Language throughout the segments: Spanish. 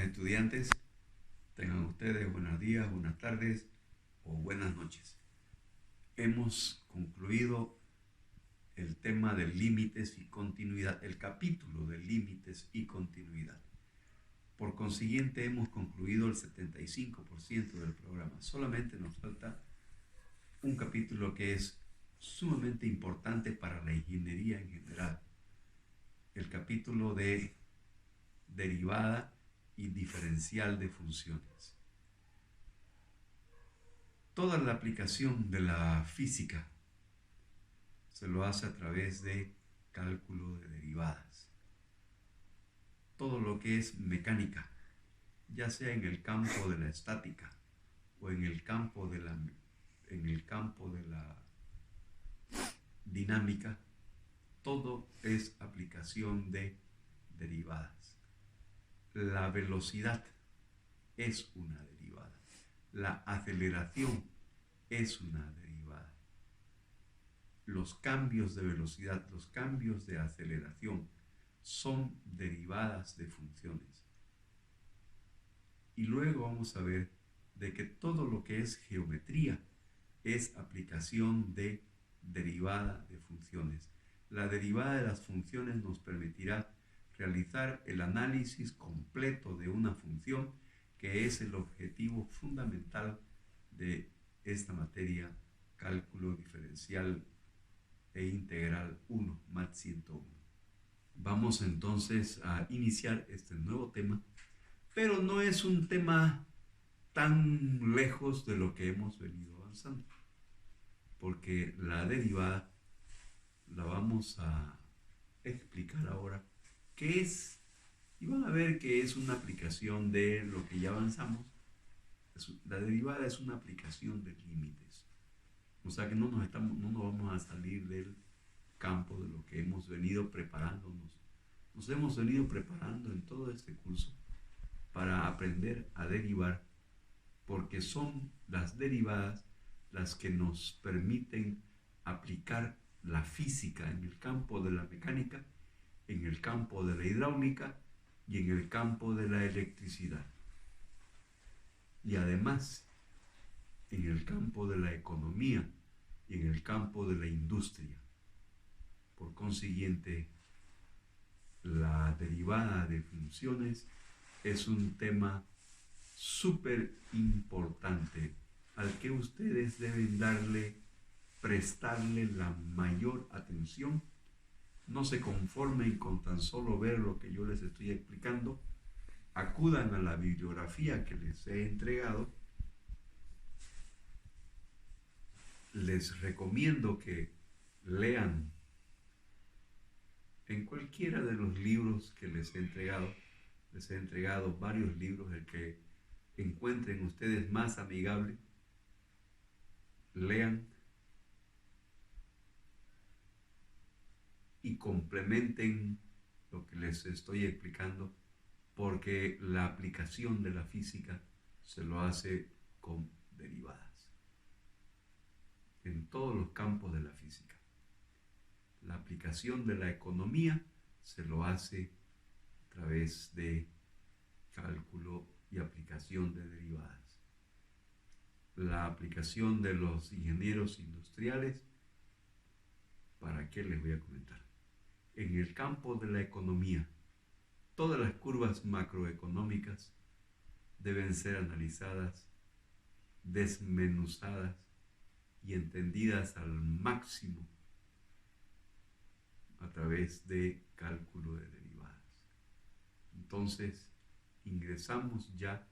estudiantes, tengan ustedes buenos días, buenas tardes o buenas noches. Hemos concluido el tema de límites y continuidad, el capítulo de límites y continuidad. Por consiguiente, hemos concluido el 75% del programa. Solamente nos falta un capítulo que es sumamente importante para la ingeniería en general. El capítulo de derivada y diferencial de funciones. Toda la aplicación de la física se lo hace a través de cálculo de derivadas. Todo lo que es mecánica, ya sea en el campo de la estática o en el campo de la dinámica, todo es aplicación de derivadas. La velocidad es una derivada. La aceleración es una derivada. Los cambios de velocidad, los cambios de aceleración son derivadas de funciones. Y luego vamos a ver de que todo lo que es geometría es aplicación de derivada de funciones. La derivada de las funciones nos permitirá realizar el análisis completo de una función, que es el objetivo fundamental de esta materia, cálculo diferencial e integral 1, MAT 101. Vamos entonces a iniciar este nuevo tema, pero no es un tema tan lejos de lo que hemos venido avanzando, porque la derivada la vamos a explicar ahora qué es, y van a ver que es una aplicación de lo que ya avanzamos. La derivada es una aplicación de límites, o sea que no nos vamos a salir del campo de lo que hemos venido preparándonos. Nos hemos venido preparando en todo este curso para aprender a derivar, porque son las derivadas las que nos permiten aplicar la física en el campo de la mecánica, en el campo de la hidráulica y en el campo de la electricidad. Y además, en el campo de la economía y en el campo de la industria. Por consiguiente, la derivada de funciones es un tema súper importante al que ustedes deben prestarle la mayor atención. No se conformen con tan solo ver lo que yo les estoy explicando. Acudan a la bibliografía que les he entregado. Les recomiendo que lean en cualquiera de los libros que les he entregado. Les he entregado varios libros, el que encuentren ustedes más amigable. Lean y complementen lo que les estoy explicando, porque la aplicación de la física se lo hace con derivadas en todos los campos de la física. La aplicación de la economía se lo hace a través de cálculo y aplicación de derivadas. La aplicación de los ingenieros industriales, ¿para qué les voy a comentar? En el campo de la economía, todas las curvas macroeconómicas deben ser analizadas, desmenuzadas y entendidas al máximo a través de cálculo de derivadas. Entonces, ingresamos ya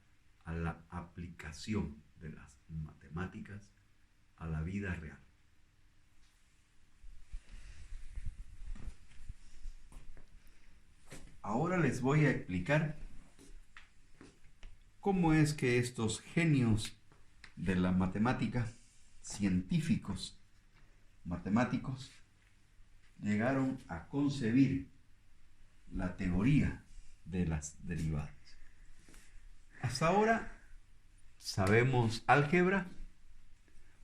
a la aplicación de las matemáticas a la vida real. Ahora les voy a explicar cómo es que estos genios de la matemática, científicos matemáticos, llegaron a concebir la teoría de las derivadas. Hasta ahora sabemos álgebra,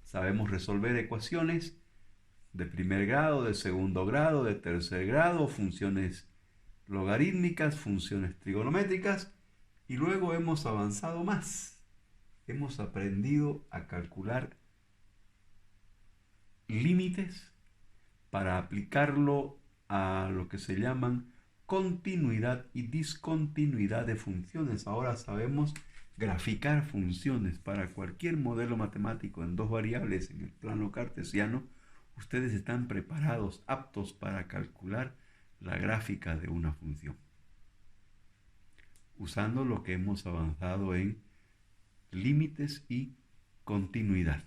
sabemos resolver ecuaciones de primer grado, de segundo grado, de tercer grado, funciones logarítmicas, funciones trigonométricas, Y luego hemos avanzado más. Hemos aprendido a calcular límites para aplicarlo a lo que se llaman continuidad y discontinuidad de funciones. Ahora sabemos graficar funciones para cualquier modelo matemático en dos variables en el plano cartesiano. Ustedes están preparados, aptos para calcular la gráfica de una función, usando lo que hemos avanzado en límites y continuidad,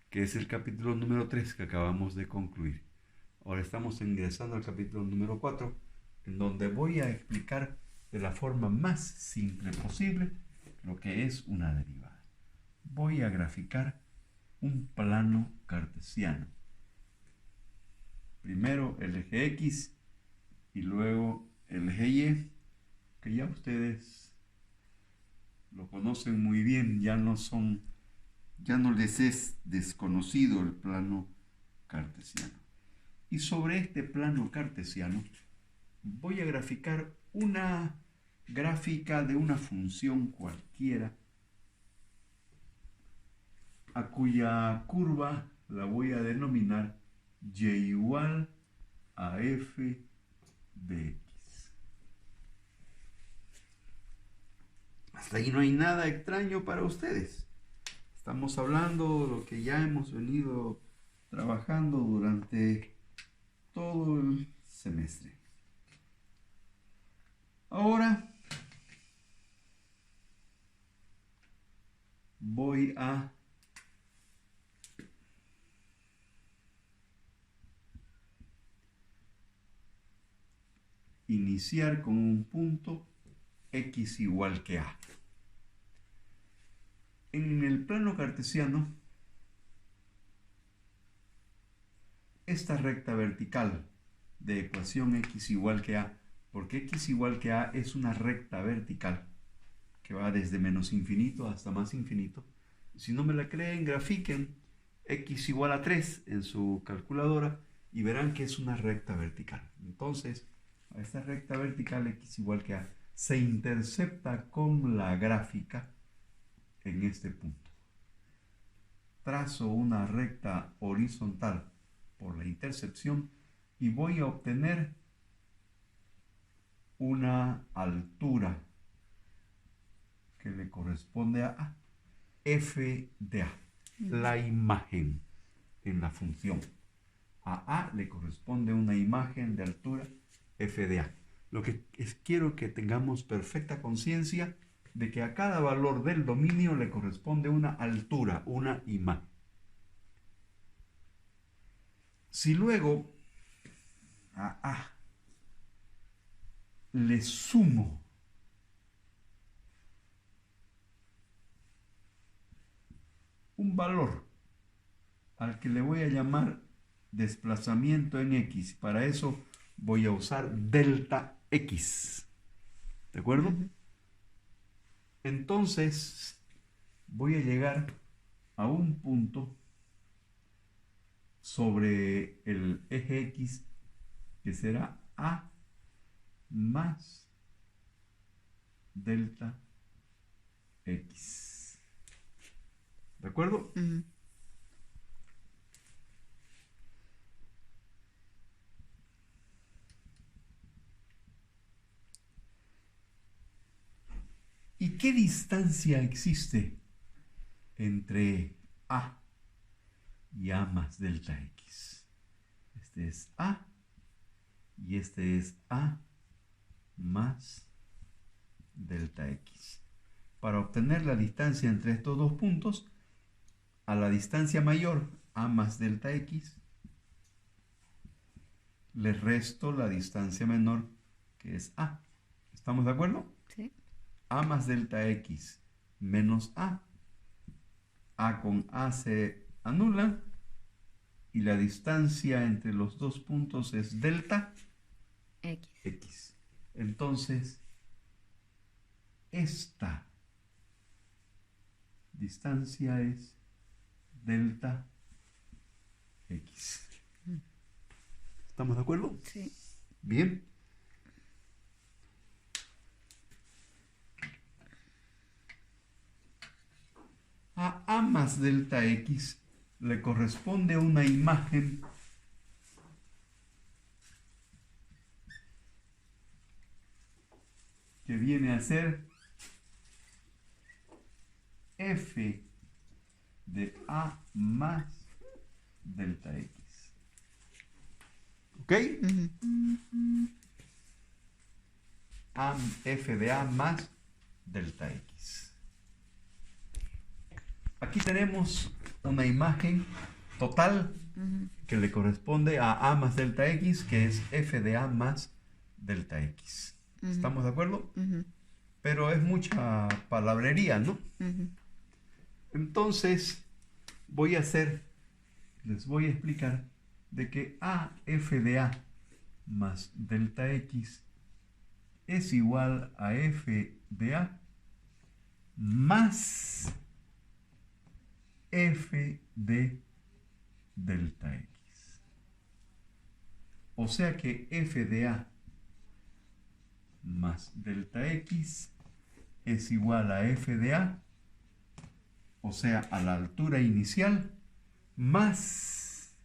que es el capítulo número 3 que acabamos de concluir. Ahora estamos ingresando al capítulo número 4, en donde voy a explicar de la forma más simple posible lo que es una derivada. Voy a graficar un plano cartesiano. Primero el eje X y luego el eje Y, que ya ustedes lo conocen muy bien, ya no les es desconocido el plano cartesiano. Y sobre este plano cartesiano voy a graficar una gráfica de una función cualquiera, a cuya curva la voy a denominar y igual a f de x. Hasta ahí no hay nada extraño para ustedes. Estamos hablando de lo que ya hemos venido trabajando durante todo el semestre. Ahora voy a iniciar con un punto x igual que a. En el plano cartesiano, esta recta vertical de ecuación x igual que a, porque x igual que a es una recta vertical que va desde menos infinito hasta más infinito. Si no me la creen, grafiquen x igual a 3 en su calculadora y verán que es una recta vertical. Entonces, a esta recta vertical x igual que a se intercepta con la gráfica en este punto. Trazo una recta horizontal por la intercepción y voy a obtener una altura que le corresponde a f de a, la imagen en la función. A A le corresponde una imagen de altura f de a. Lo que quiero que tengamos perfecta conciencia de que a cada valor del dominio le corresponde una altura, una imagen. Si luego a A le sumo un valor al que le voy a llamar desplazamiento en X, para eso voy a usar delta X. ¿De acuerdo? Entonces voy a llegar a un punto sobre el eje X que será A más delta X. ¿De acuerdo? ¿Y qué distancia existe entre A y A más delta X? Este es A y este es A más delta X. Para obtener la distancia entre estos dos puntos, a la distancia mayor, A más delta X, le resto la distancia menor, que es A. ¿Estamos de acuerdo? Sí. A más delta X menos A. A con A se anulan y la distancia entre los dos puntos es delta X. Entonces, esta distancia es delta X. ¿Estamos de acuerdo? Sí. Bien. A A más delta X le corresponde una imagen que viene a ser f de A más delta X. ¿Ok? F de A más delta X. Aquí tenemos una imagen total que le corresponde a A más delta X, que es F de A más delta X. ¿Estamos de acuerdo? Pero es mucha palabrería, ¿no? Entonces, les voy a explicar de que A F de A más delta X es igual a F de A más F de delta X. O sea que F de A más delta X es igual a F de A, o sea, a la altura inicial, más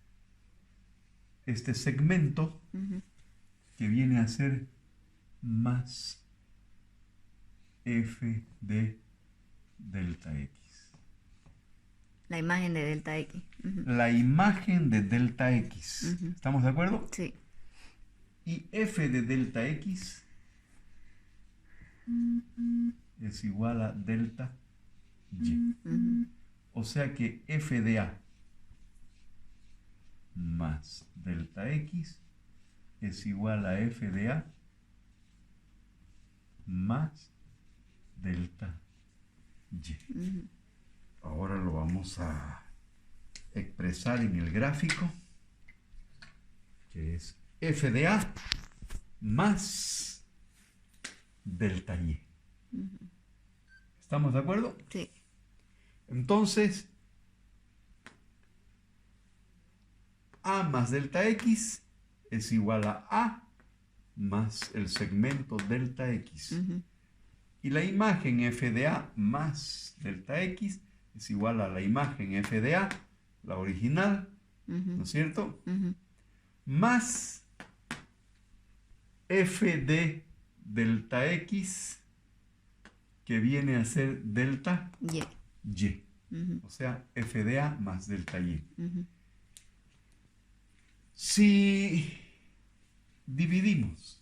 este segmento que viene a ser más F de delta X. La imagen de delta X. La imagen de delta X. ¿Estamos de acuerdo? Sí. Y F de delta X es igual a delta Y. O sea que F de A más delta X es igual a F de A más delta Y. Ahora lo vamos a expresar en el gráfico, que es F de A más delta Y. ¿Estamos de acuerdo? Sí. Entonces, A más delta X es igual a A más el segmento delta X. Y la imagen F de A más delta X es igual a la imagen F de A, la original, ¿no es cierto? Más F de delta X, que viene a ser delta Y. O sea, F de A más delta Y. Si dividimos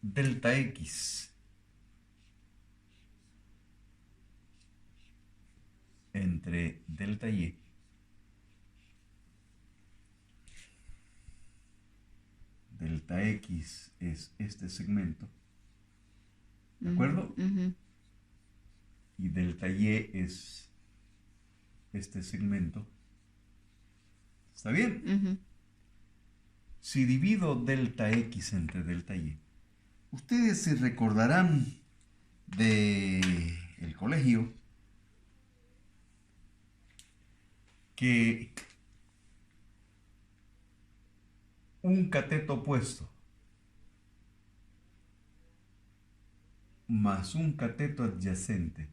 delta X entre delta Y, delta X es este segmento, ¿de acuerdo? Y delta Y es este segmento. ¿Está bien? Si divido delta X entre delta Y, ustedes se recordarán del colegio que un cateto opuesto más un cateto adyacente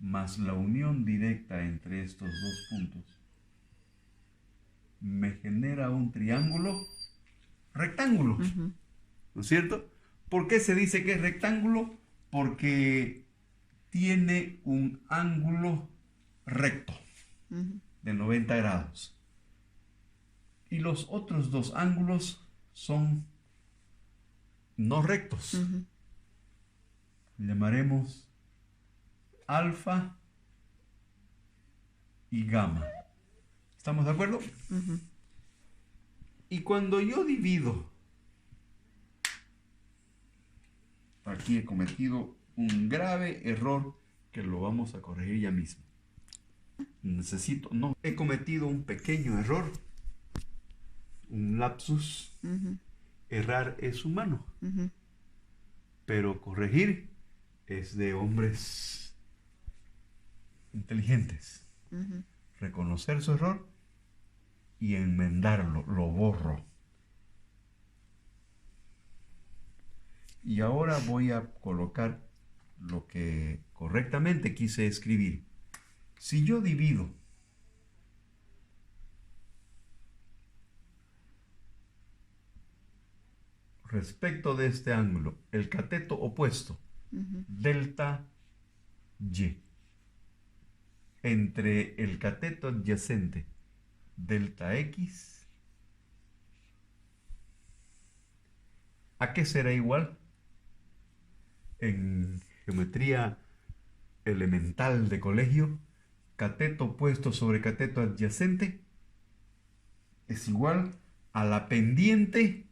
más la unión directa entre estos dos puntos me genera un triángulo rectángulo. ¿No es cierto? ¿Por qué se dice que es rectángulo? Porque tiene un ángulo recto de 90 grados. Y los otros dos ángulos son no rectos. Llamaremos alfa y gamma. ¿Estamos de acuerdo? Y cuando yo divido, aquí he cometido un grave error que lo vamos a corregir ya mismo. He cometido un pequeño error, un lapsus. Errar es humano, pero corregir es de hombres inteligentes. Reconocer su error y enmendarlo, lo borro. Y ahora voy a colocar lo que correctamente quise escribir. Si yo divido respecto de este ángulo el cateto opuesto, delta y, entre el cateto adyacente, delta x, ¿a qué será igual? En geometría elemental de colegio, cateto opuesto sobre cateto adyacente es igual a la pendiente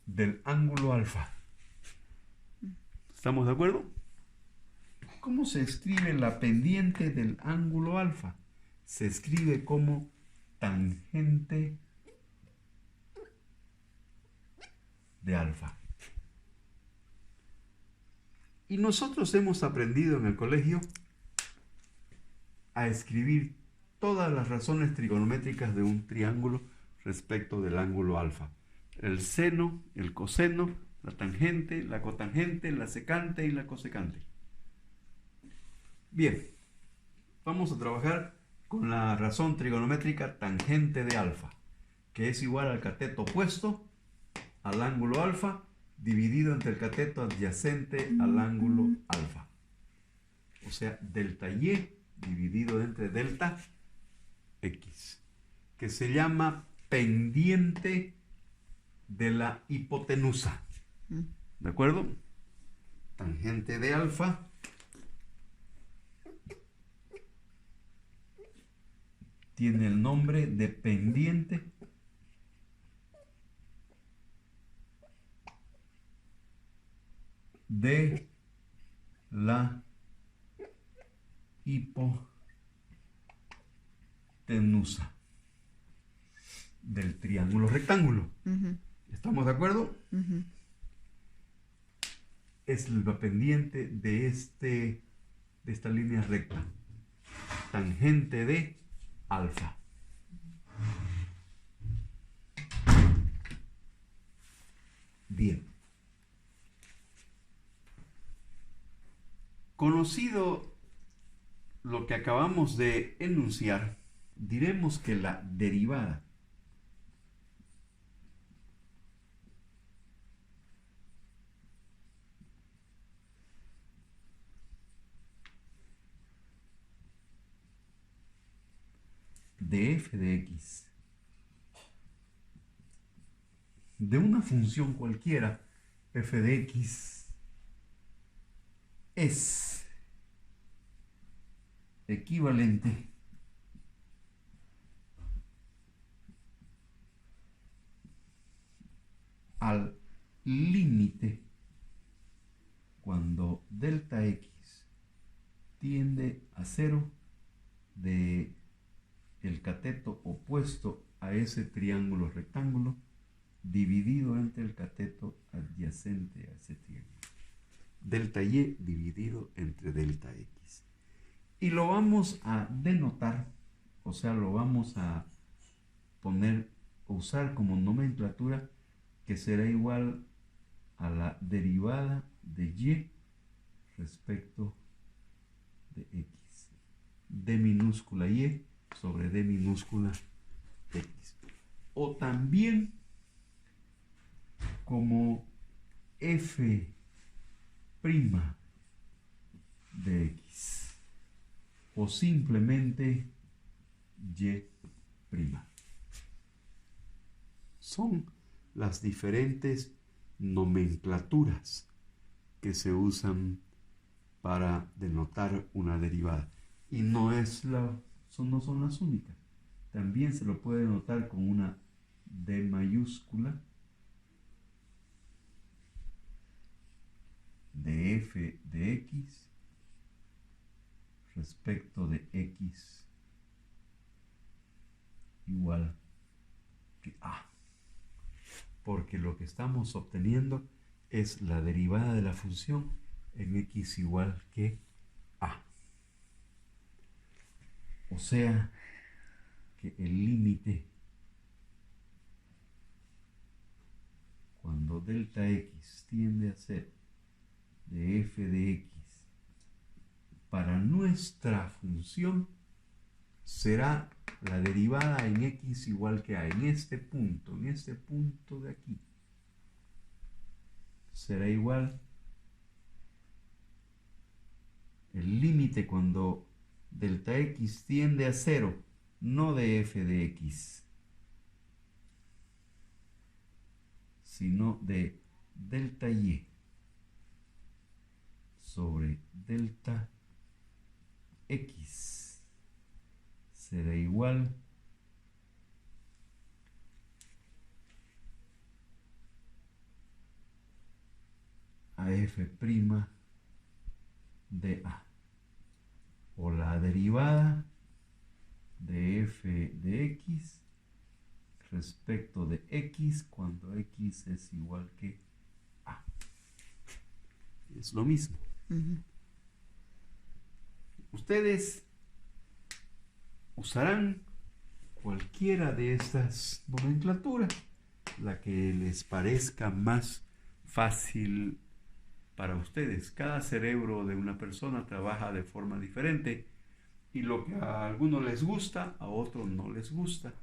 del ángulo alfa. ¿Estamos de acuerdo? ¿Cómo se escribe la pendiente del ángulo alfa? Se escribe como tangente de alfa. Y nosotros hemos aprendido en el colegio a escribir todas las razones trigonométricas de un triángulo respecto del ángulo alfa. El seno, el coseno, la tangente, la cotangente, la secante y la cosecante. Bien, vamos a trabajar con la razón trigonométrica tangente de alfa, que es igual al cateto opuesto al ángulo alfa dividido entre el cateto adyacente al ángulo alfa. O sea, delta y dividido entre delta x, que se llama pendiente de la hipotenusa. ¿De acuerdo? Tangente de alfa tiene el nombre de pendiente de la hipotenusa del triángulo rectángulo. ¿Estamos de acuerdo? Es la pendiente de esta línea recta, tangente de alfa. Bien. Conocido lo que acabamos de enunciar, diremos que la derivada de f de x de una función cualquiera, f de x, es equivalente al límite cuando delta x tiende a 0 de el cateto opuesto a ese triángulo rectángulo dividido entre el cateto adyacente a ese triángulo. Delta y dividido entre delta x. Y lo vamos a denotar, o sea, lo vamos a poner, usar como nomenclatura, que será igual a la derivada de y respecto de x. D minúscula y sobre d minúscula x. O también como f' de x. O simplemente y'. Son las diferentes nomenclaturas que se usan para denotar una derivada. Y no son las únicas. También se lo puede denotar con una D mayúscula de f de x respecto de x igual que a. Porque lo que estamos obteniendo es la derivada de la función en x igual que a. O sea que el límite cuando delta x tiende a ser de f de x para nuestra función será la derivada en x igual que a. En este punto de aquí, será igual el límite cuando delta x tiende a 0, no de f de x, sino de delta y sobre delta x será igual a f' de a, o la derivada de f de x respecto de x cuando x es igual que a. Es lo mismo. Ustedes usarán cualquiera de estas nomenclaturas, la que les parezca más fácil para ustedes. Cada cerebro de una persona trabaja de forma diferente y lo que a algunos les gusta, a otros no les gusta.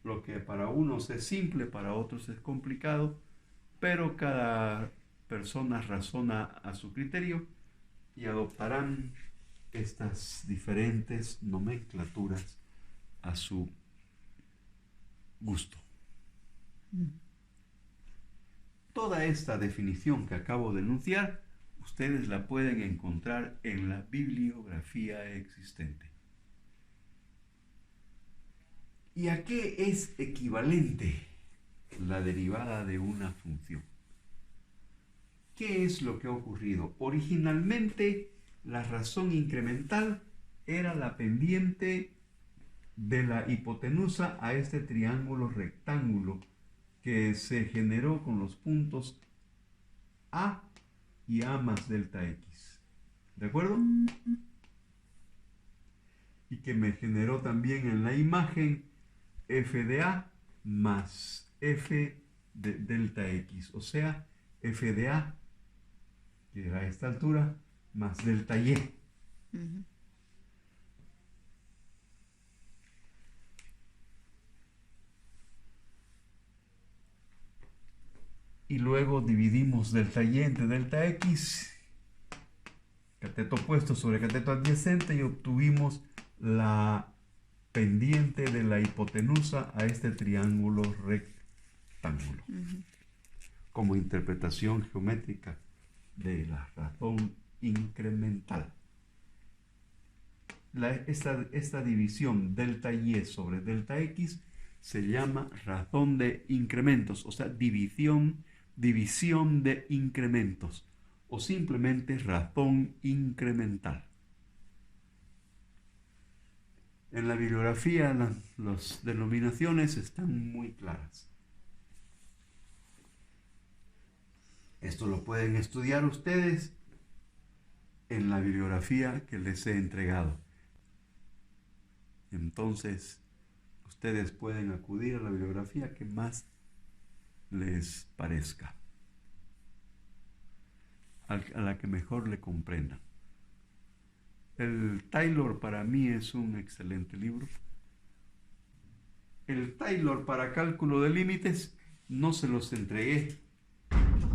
Lo que para unos es simple, para otros es complicado, pero cada persona razona a su criterio y adoptarán estas diferentes nomenclaturas a su gusto. Toda esta definición que acabo de enunciar, ustedes la pueden encontrar en la bibliografía existente. ¿Y a qué es equivalente la derivada de una función? ¿Qué es lo que ha ocurrido? Originalmente, la razón incremental era la pendiente de la hipotenusa a este triángulo rectángulo que se generó con los puntos A y A más delta X. ¿De acuerdo? Y que me generó también en la imagen f de A más f de delta X. O sea, f de A, que era a esta altura, más delta Y. Y luego dividimos delta Y entre delta X, cateto opuesto sobre cateto adyacente, y obtuvimos la pendiente de la hipotenusa a este triángulo rectángulo. Como interpretación geométrica de la razón incremental. Esta división delta Y sobre delta X se llama razón de incrementos, o sea, división de incrementos, o simplemente razón incremental. En la bibliografía las denominaciones están muy claras. Esto lo pueden estudiar ustedes en la bibliografía que les he entregado. Entonces, ustedes pueden acudir a la bibliografía que más les parezca, a la que mejor le comprendan. El Taylor para mí es un excelente libro. El Taylor para cálculo de límites no se los entregué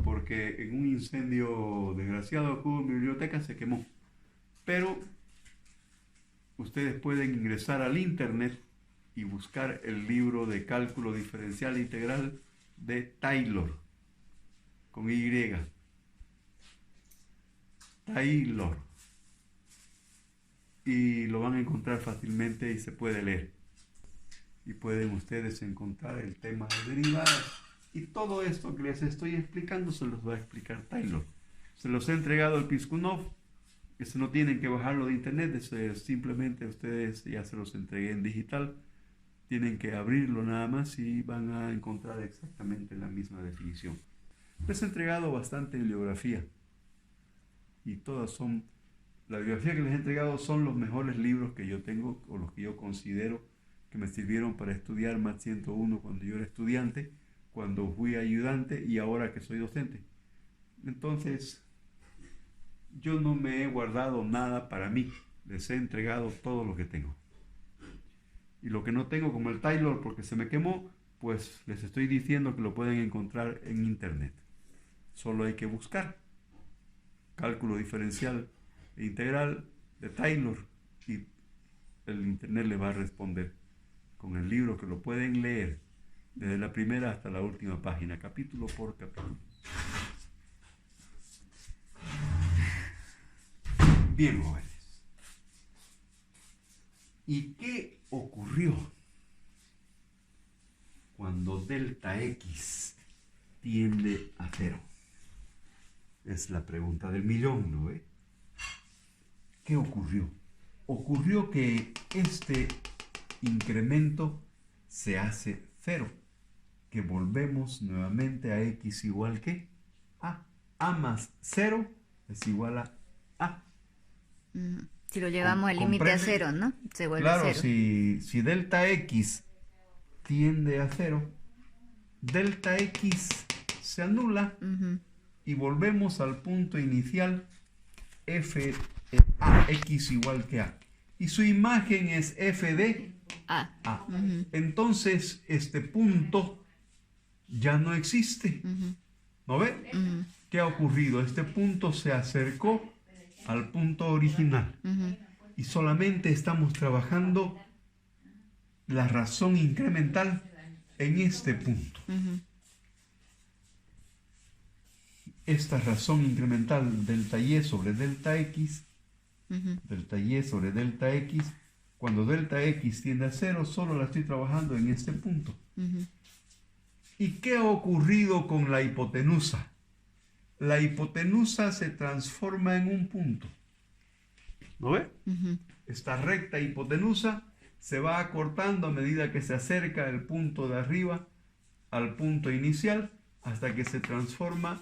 porque en un incendio desgraciado que hubo en mi biblioteca se quemó. Pero ustedes pueden ingresar al internet y buscar el libro de cálculo diferencial integral de Taylor, con Y. Taylor. Y lo van a encontrar fácilmente y se puede leer. Y pueden ustedes encontrar el tema de derivadas. Y todo esto que les estoy explicando se los va a explicar Taylor. Se los he entregado al Piskunov. Eso no tienen que bajarlo de internet. Simplemente ustedes ya se los entregué en digital. Tienen que abrirlo nada más y van a encontrar exactamente la misma definición. Les he entregado bastante bibliografía. Y todas son... La bibliografía que les he entregado son los mejores libros que yo tengo o los que yo considero que me sirvieron para estudiar Math 101 cuando yo era estudiante, cuando fui ayudante y ahora que soy docente. Entonces, yo no me he guardado nada para mí. Les he entregado todo lo que tengo. Y lo que no tengo, como el Taylor, porque se me quemó, pues les estoy diciendo que lo pueden encontrar en internet. Solo hay que buscar cálculo diferencial e integral de Taylor y el internet le va a responder con el libro, que lo pueden leer desde la primera hasta la última página, capítulo por capítulo. Bien, jóvenes. ¿Y qué ocurrió cuando delta X tiende a 0? Es la pregunta del millón, ¿no ve? ¿Qué ocurrió? Ocurrió que este incremento se hace 0, que volvemos nuevamente a X igual que A. A más 0 es igual a A. Si lo llevamos al límite a 0, ¿no? Se vuelve claro, 0. si delta X tiende a 0, delta X se anula y volvemos al punto inicial f a X igual que A. Y su imagen es f de A. Entonces, este punto ya no existe. ¿No ve? ¿Qué ha ocurrido? Este punto se acercó al punto original. Y solamente estamos trabajando la razón incremental en este punto. Esta razón incremental delta y sobre delta x, delta y sobre delta x, cuando delta x tiende a 0, solo la estoy trabajando en este punto. ¿Y qué ha ocurrido con la hipotenusa? La hipotenusa se transforma en un punto. ¿No ve? Esta recta hipotenusa se va acortando a medida que se acerca el punto de arriba al punto inicial, hasta que se transforma,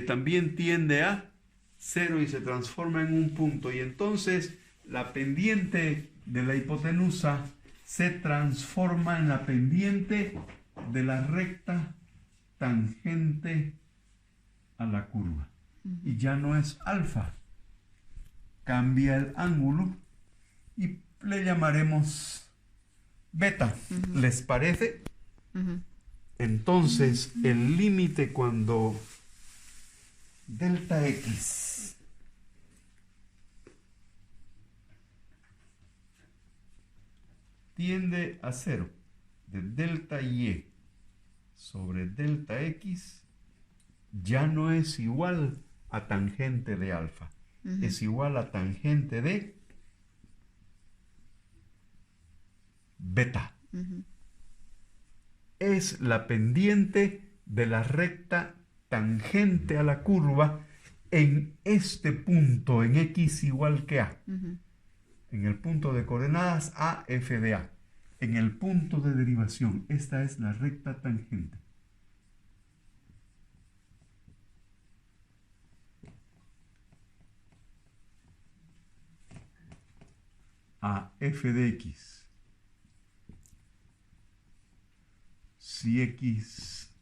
también tiende a 0 y se transforma en un punto. Y entonces la pendiente de la hipotenusa se transforma en la pendiente de la recta tangente a la curva. Y ya no es alfa. Cambia el ángulo y le llamaremos beta. ¿Les parece? Entonces, el límite cuando delta X tiende a 0 de delta Y sobre delta X ya no es igual a tangente de alfa. Es igual a tangente de beta. Es la pendiente de la recta tangente a la curva en este punto, en X igual que A. En el punto de coordenadas A, F de A. En el punto de derivación, esta es la recta tangente. A f de x. Si x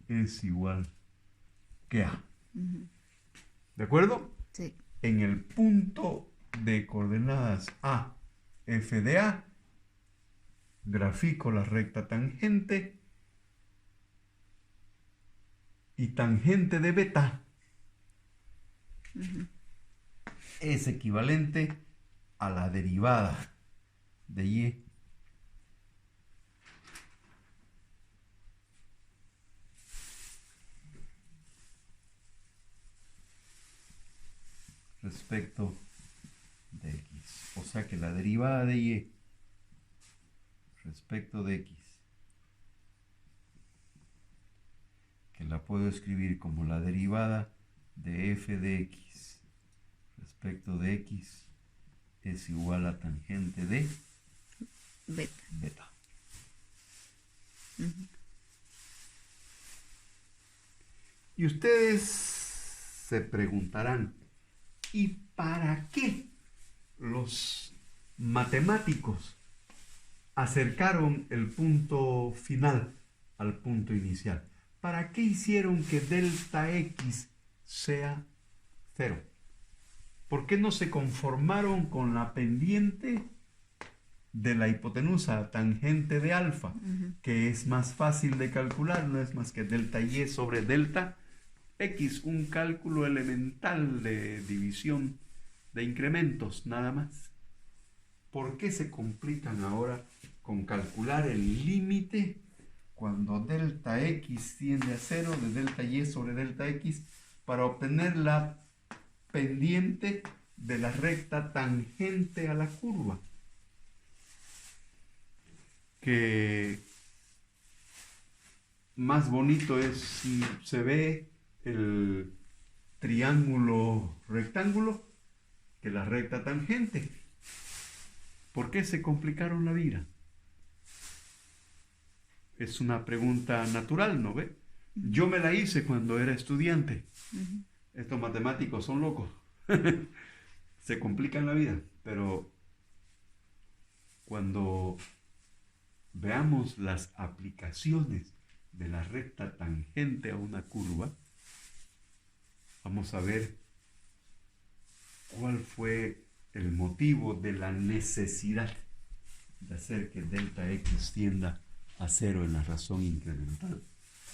es igual que a. ¿De acuerdo? Sí. En el punto de coordenadas A, f de a, grafico la recta tangente y tangente de beta es equivalente a la derivada de y respecto de x. O sea que la derivada de y respecto de x, que la puedo escribir como la derivada de f de x respecto de x, es igual a tangente de beta. Y ustedes se preguntarán, ¿y para qué los matemáticos acercaron el punto final al punto inicial. ¿Para qué hicieron que delta X sea 0? ¿Por qué no se conformaron con la pendiente de la hipotenusa tangente de alfa, que es más fácil de calcular, no es más que delta Y sobre delta X, un cálculo elemental de división de incrementos, nada más? ¿Por qué se complican ahora con calcular el límite cuando delta X tiende a 0 de delta Y sobre delta X para obtener la pendiente de la recta tangente a la curva? Que más bonito es, se ve el triángulo rectángulo que la recta tangente. ¿Por qué se complicaron la vida? Es una pregunta natural, ¿no ve? Yo me la hice cuando era estudiante. Estos matemáticos son locos. Se complican la vida, pero cuando veamos las aplicaciones de la recta tangente a una curva, vamos a ver cuál fue el motivo de la necesidad de hacer que delta X tienda a 0 en la razón incremental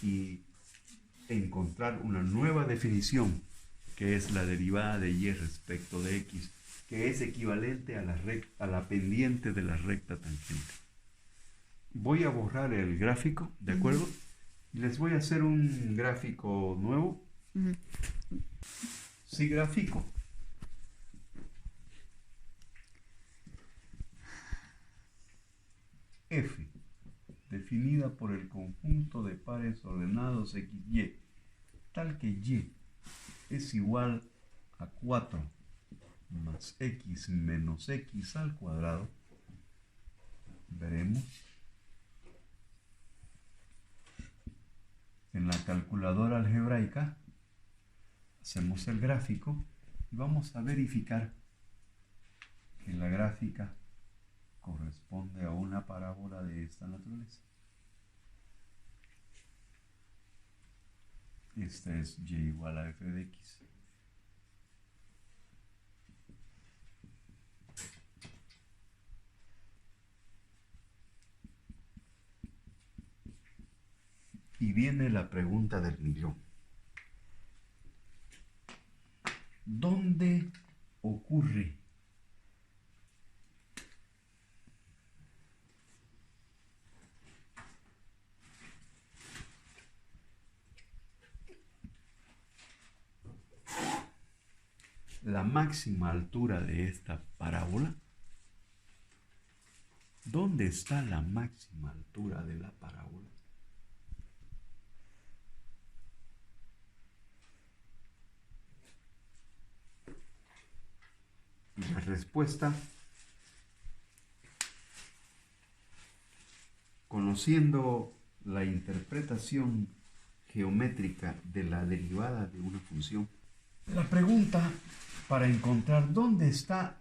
y encontrar una nueva definición que es la derivada de Y respecto de X, que es equivalente a la pendiente de la recta tangente. Voy a borrar el gráfico, ¿de acuerdo? Y les voy a hacer un gráfico nuevo. Sí, gráfico. F, definida por el conjunto de pares ordenados XY, tal que Y es igual a 4 más X menos X al cuadrado, veremos en la calculadora algebraica, hacemos el gráfico y vamos a verificar que la gráfica corresponde a una parábola de esta naturaleza. Esta es Y igual a F de X. Y viene la pregunta del millón. ¿Dónde ocurre la máxima altura de esta parábola? ¿Dónde está la máxima altura de la parábola? Y la respuesta, conociendo la interpretación geométrica de la derivada de una función, la pregunta para encontrar dónde está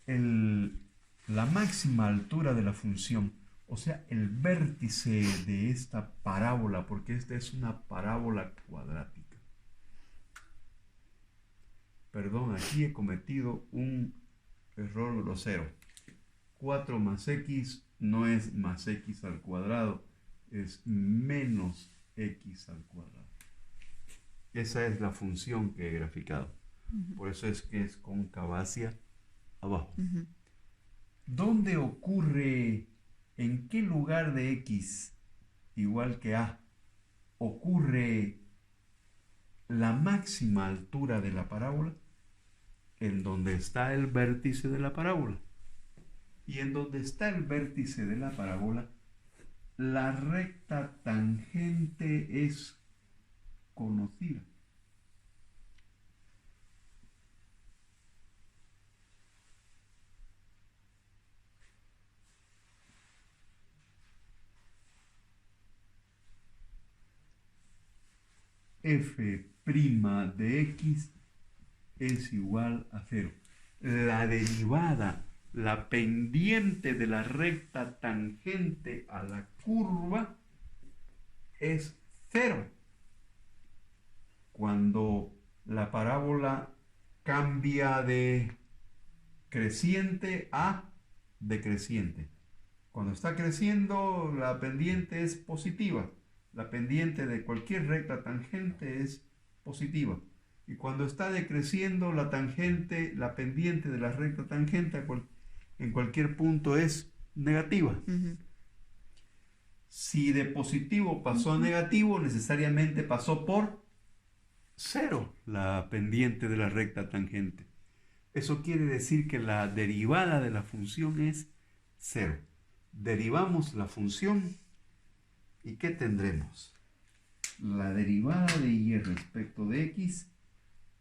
la máxima altura de la función, o sea, el vértice de esta parábola, porque esta es una parábola cuadrática. Perdón, aquí he cometido un error grosero. 4 más X no es más X al cuadrado, es menos X al cuadrado. Esa es la función que he graficado. Por eso es que es cóncava hacia abajo. ¿Dónde ocurre, en qué lugar de X igual que A ocurre la máxima altura de la parábola? En donde está el vértice de la parábola. Y en donde está el vértice de la parábola, la recta tangente es conocida. F' de X es igual a 0. La derivada, la pendiente de la recta tangente a la curva es 0. Cuando la parábola cambia de creciente a decreciente. Cuando está creciendo, la pendiente es positiva. La pendiente de cualquier recta tangente es positiva. Y cuando está decreciendo, la pendiente de la recta tangente en cualquier punto es negativa. Si de positivo pasó a negativo, necesariamente pasó por 0 la pendiente de la recta tangente. Eso quiere decir que la derivada de la función es 0. Derivamos la función y ¿qué tendremos? La derivada de y respecto de x,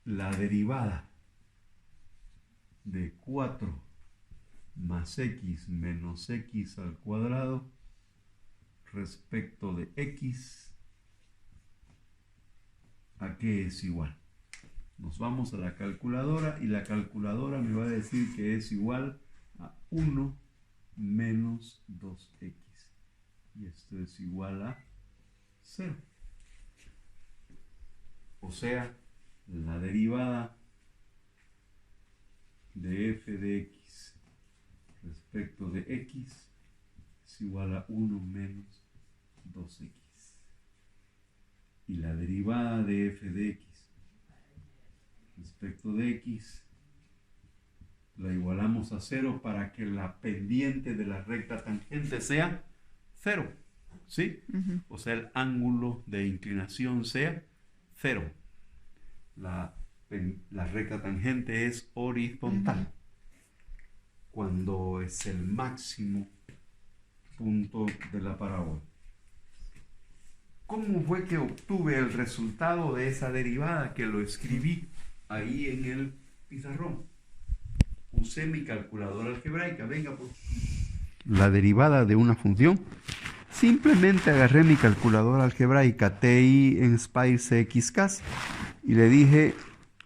la derivada de 4 más x menos x al cuadrado respecto de x, ¿a qué es igual? Nos vamos a la calculadora y la calculadora me va a decir que es igual a 1 menos 2x. Y esto es igual a 0. O sea, la derivada de f de x respecto de x es igual a 1 menos 2x. Y la derivada de f de x respecto de x la igualamos a 0 para que la pendiente de la recta tangente sea 0. ¿Sí? O sea, el ángulo de inclinación sea 0. La recta tangente es horizontal. Cuando es el máximo punto de la parábola. ¿Cómo fue que obtuve el resultado de esa derivada? Que lo escribí ahí en el pizarrón. Usé mi calculadora algebraica. Venga, pues. La derivada de una función. Simplemente agarré mi calculadora algebraica TI en Spice XCAS y le dije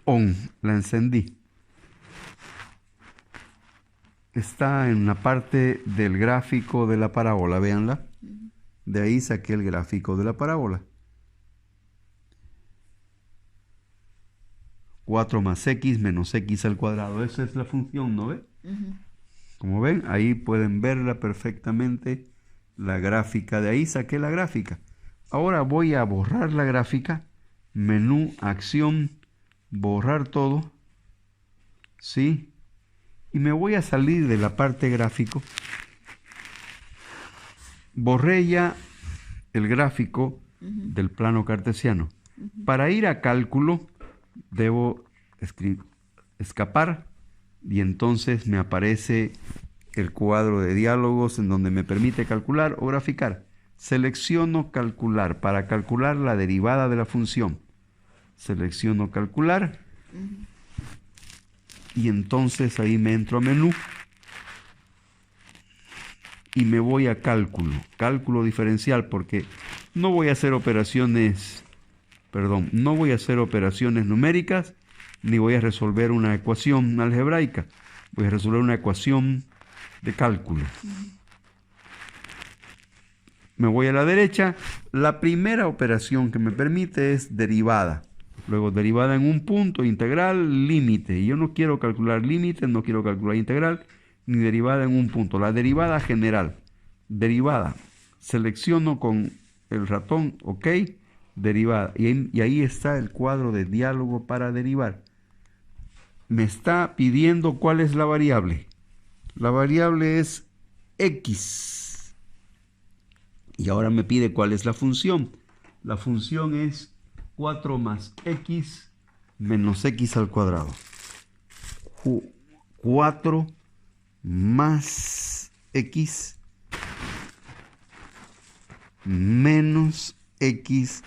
on, la encendí. Está en la parte del gráfico de la parábola, véanla. De ahí saqué el gráfico de la parábola. 4 más x menos x al cuadrado. Esa es la función, ¿no ve? Como ven, ahí pueden verla perfectamente, la gráfica. De ahí saqué la gráfica. Ahora voy a borrar la gráfica. Menú, acción, borrar todo. ¿Sí? Y me voy a salir de la parte gráfico. Borré ya el gráfico del plano cartesiano. Para ir a cálculo, debo escapar y entonces me aparece el cuadro de diálogos en donde me permite calcular o graficar. Selecciono calcular para calcular la derivada de la función. Selecciono calcular y entonces ahí me entro a menú y me voy a cálculo diferencial, porque no voy a hacer operaciones numéricas, ni voy a resolver una ecuación algebraica. Voy a resolver una ecuación de cálculo. Me voy a la derecha. La primera operación que me permite es derivada. Luego derivada en un punto, integral, límite. Y yo no quiero calcular límite, no quiero calcular integral, ni derivada en un punto. La derivada general. Derivada. Selecciono con el ratón, ok, derivada. Y ahí está el cuadro de diálogo para derivar. Me está pidiendo cuál es la variable. La variable es x. Y ahora me pide cuál es la función. La función es 4 más x menos x al cuadrado. 4 más x menos x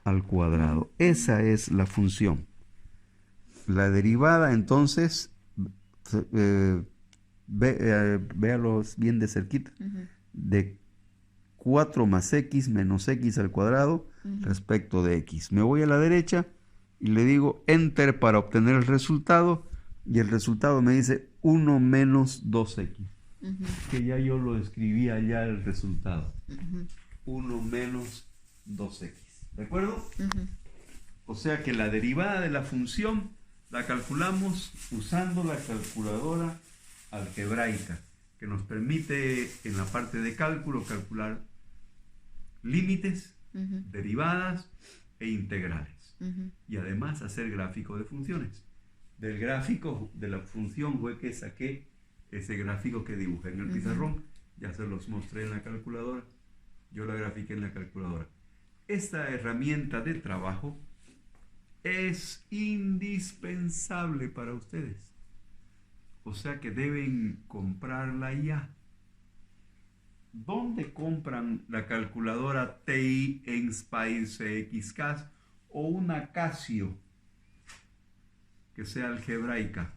al cuadrado. Esa es la función. La derivada, entonces, véalos bien de cerquita, de 4 más x menos x al cuadrado respecto de x. Me voy a la derecha y le digo enter para obtener el resultado, y el resultado me dice 1 menos 2x, que ya yo lo escribí allá el resultado. 1 menos 2x. ¿De acuerdo? Ujú. O sea que la derivada de la función la calculamos usando la calculadora algebraica, que nos permite en la parte de cálculo calcular límites, Ujú. derivadas e integrales. Ujú. Y además hacer gráfico de funciones. Del gráfico de la función fue que saqué ese gráfico que dibujé en el pizarrón. Ya se los mostré en la calculadora. Yo la grafiqué en la calculadora. Esta herramienta de trabajo es indispensable para ustedes. O sea que deben comprarla ya. ¿Dónde compran la calculadora TI en Spice XCAS o una Casio que sea algebraica,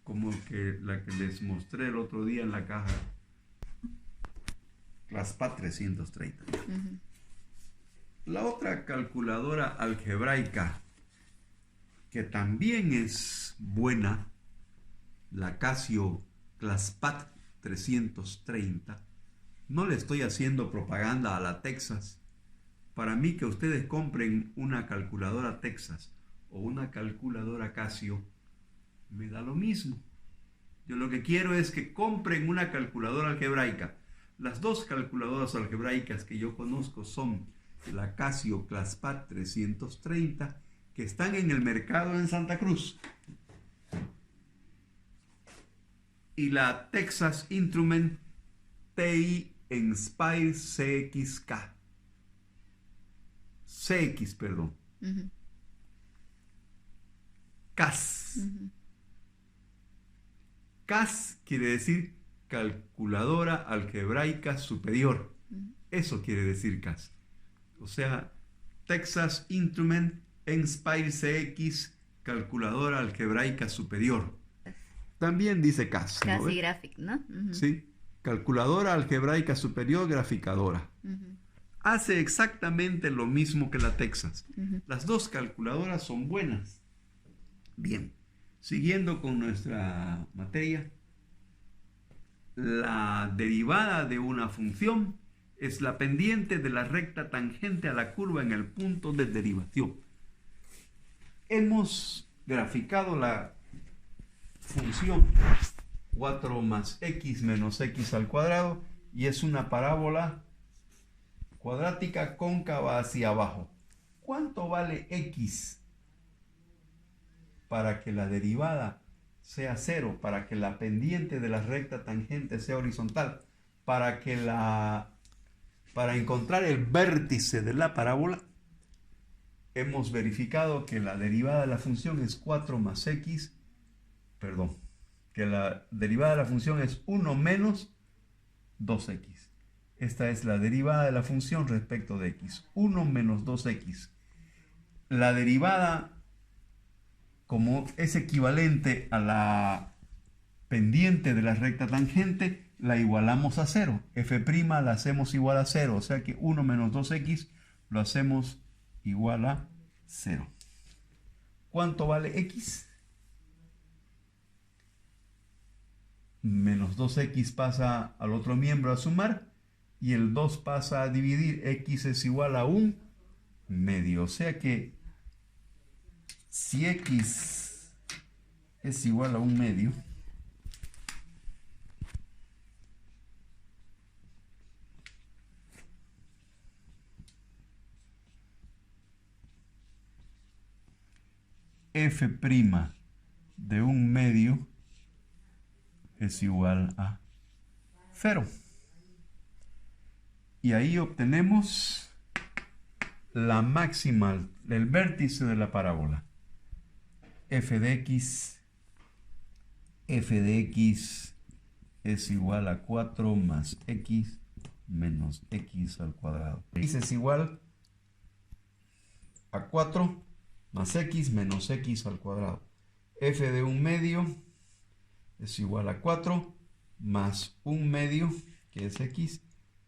como la que les mostré el otro día en la caja ClassPad 330? Ujú. La otra calculadora algebraica que también es buena, la Casio ClassPad 330, no le estoy haciendo propaganda a la Texas. Para mí que ustedes compren una calculadora Texas o una calculadora Casio, me da lo mismo. Yo lo que quiero es que compren una calculadora algebraica. Las dos calculadoras algebraicas que yo conozco son la Casio ClassPad 330, que están en el mercado en Santa Cruz, y la Texas Instrument TI Inspire CX, perdón. Ujú. CAS. Ujú. CAS quiere decir calculadora algebraica superior. Ujú. Eso quiere decir CAS. O sea, Texas Instrument Inspire CX, calculadora algebraica superior. También dice CAS, ¿no Casi ves? graphic, ¿no? Ujú. Sí, calculadora algebraica superior graficadora. Ujú. Hace exactamente lo mismo que la Texas. Ujú. Las dos calculadoras son buenas. Bien, siguiendo con nuestra materia, la derivada de una función es la pendiente de la recta tangente a la curva en el punto de derivación. Hemos graficado la función 4 más x menos x al cuadrado y es una parábola cuadrática cóncava hacia abajo. ¿Cuánto vale x para que la derivada sea 0, para que la pendiente de la recta tangente sea horizontal, para encontrar el vértice de la parábola? Hemos verificado que la derivada de la función es 4 más x, que la derivada de la función es 1 menos 2x. Esta es la derivada de la función respecto de x, 1 menos 2x. La derivada, como es equivalente a la pendiente de la recta tangente, la igualamos a 0. F' la hacemos igual a 0, o sea que 1 menos 2x lo hacemos igual a 0. ¿Cuánto vale x? Menos 2x pasa al otro miembro a sumar y el 2 pasa a dividir. X es igual a 1 medio. O sea que si x es igual a 1 medio, f' de 1 medio es igual a 0. Y ahí obtenemos la máxima, el vértice de la parábola. F de x es igual a 4 más x menos x al cuadrado. X es igual a 4 más x menos x al cuadrado. F de 1 medio es igual a 4 más 1 medio, que es x,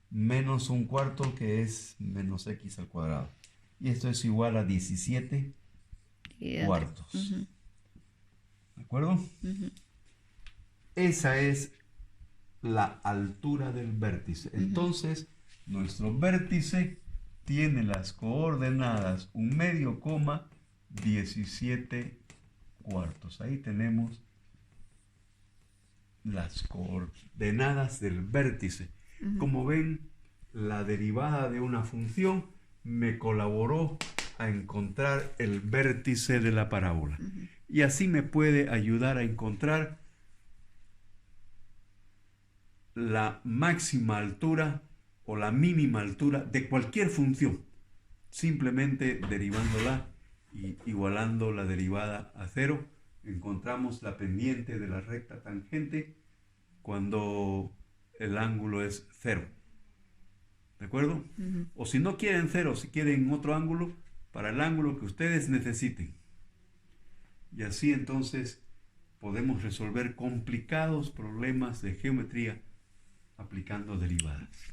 menos 1 cuarto, que es menos x al cuadrado. Y esto es igual a 17 cuartos. Ujú. ¿De acuerdo? Ujú. Esa es la altura del vértice. Entonces, nuestro vértice tiene las coordenadas 1/2,17. Ahí tenemos las coordenadas del vértice. Como ven, la derivada de una función me colaboró a encontrar el vértice de la parábola. Y así me puede ayudar a encontrar la máxima altura o la mínima altura de cualquier función, simplemente derivándola y igualando la derivada a 0, encontramos la pendiente de la recta tangente cuando el ángulo es 0. ¿De acuerdo? O si no quieren 0, si quieren otro ángulo, para el ángulo que ustedes necesiten. Y así entonces podemos resolver complicados problemas de geometría aplicando derivadas.